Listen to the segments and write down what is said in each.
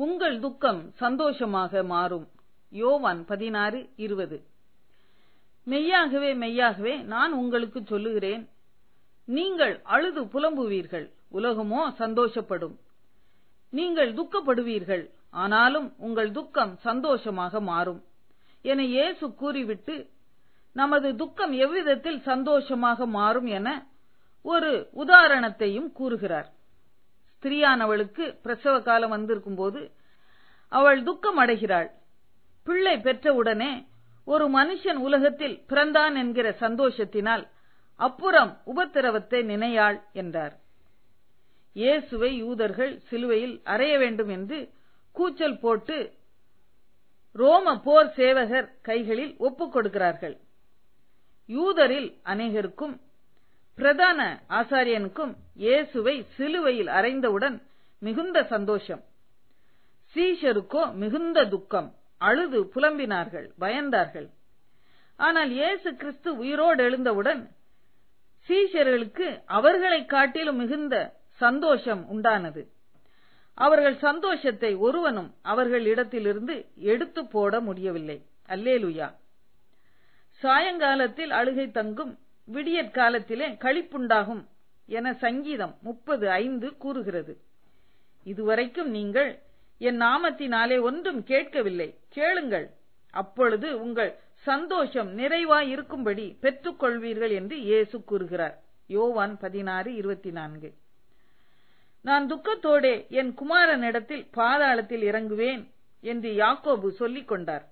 உங்கள் துக்கம் சந்தோஷமாக மாறும். யோவான் 16:20. மெய்யாகவே மெய்யாகவே நான் உங்களுக்கு சொல்லுகிறேன், நீங்கள் அழுது புலம்புவீர்கள், உலகமோ சந்தோஷப்படும். நீங்கள் துக்கப்படுவீர்கள், ஆனாலும் உங்கள் துக்கம் சந்தோஷமாக மாறும் என இயேசு கூறிவிட்டு, நமது துக்கம் எவ்விதத்தில் சந்தோஷமாக மாறும் என ஒரு உதாரணத்தையும் கூறுகிறார். ஸ்திரீயானவளுக்கு பிரசவ காலம் வந்திருக்கும் போது அவள் துக்கம் அடைகிறாள். பிள்ளை பெற்றவுடனே ஒரு மனுஷன் உலகத்தில் பிறந்தான் என்கிற சந்தோஷத்தினால் அப்புறம் உபத்திரவத்தை நினையாள் என்றார். இயேசுவை யூதர்கள் சிலுவையில் அறைய வேண்டும் என்று கூச்சல் போட்டு ரோம போர் சேவகர் கைகளில் ஒப்புக் கொடுக்கிறார்கள். யூதரில் அநேகருக்கும் பிரதான ஆசாரியனுக்கும் இயேசுவை சிலுவையில் அறைந்தவுடன் மிகுந்த சந்தோஷம். சீஷருக்கோ மிகுந்த துக்கம். அழுது புலம்பினார்கள், பயந்தார்கள். ஆனால் இயேசு கிறிஸ்து உயிரோடு எழுந்தவுடன் சீஷர்களுக்கு அவர்களை காட்டிலும் மிகுந்த சந்தோஷம் உண்டானது. அவர்கள் சந்தோஷத்தை ஒருவனும் அவர்கள் இடத்திலிருந்து எடுத்து போட முடியவில்லை. அல்லேலூயா. சாயங்காலத்தில் அழுகை தங்கும், விடியற்காலத்திலே களிப்புண்டாகும் என சங்கீதம் 30:5 கூறுகிறது. இதுவரைக்கும் நீங்கள் என் நாமத்தினாலே ஒன்றும் கேட்கவில்லை, கேளுங்கள், அப்பொழுது உங்கள் சந்தோஷம் நிறைவாயிருக்கும்படி பெற்றுக் கொள்வீர்கள் என்று இயேசு கூறுகிறார். யோவான் 16:24. நான் துக்கத்தோடே என் குமாரனிடத்தில் பாதாளத்தில் இறங்குவேன் என்று யாக்கோபு சொல்லிக் கொண்டார்.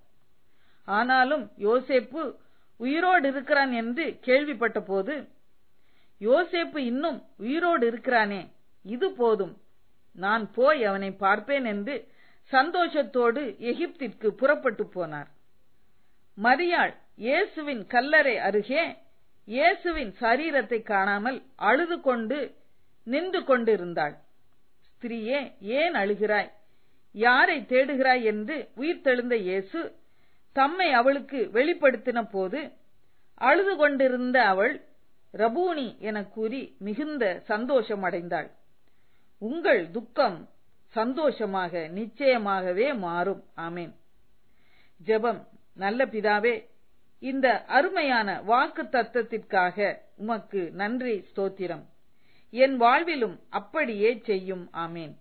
ஆனாலும் யோசேப்பு உயிரோடு இருக்கிறான் என்று கேள்விப்பட்ட போது, யோசேப்பு இன்னும் உயிரோடு இருக்கிறானே, இது போதும், நான் போய் அவனை பார்ப்பேன் என்று சந்தோஷத்தோடு எகிப்திற்கு புறப்பட்டு போனார். மரியாள் இயேசுவின் கல்லறை அருகே இயேசுவின் சரீரத்தை காணாமல் அழுது கொண்டு நின்று கொண்டிருந்தாள். ஸ்திரீயே, ஏன் அழுகிறாய்? யாரை தேடுகிறாய் என்று உயிர்த்தெழுந்த இயேசு தம்மை அவளுக்கு வெளிப்படுத்தின போது அழுது கொண்டிருந்த அவள் ரபூனி என கூறி மிகுந்த சந்தோஷம் அடைந்தாள். உங்கள் துக்கம் சந்தோஷமாக நிச்சயமாகவே மாறும். ஆமேன். ஜெபம். நல்ல பிதாவே, இந்த அருமையான வாக்கு தத்தத்திற்காக உமக்கு நன்றி, ஸ்தோத்திரம். என் வாழ்விலும் அப்படியே செய்யும். ஆமேன்.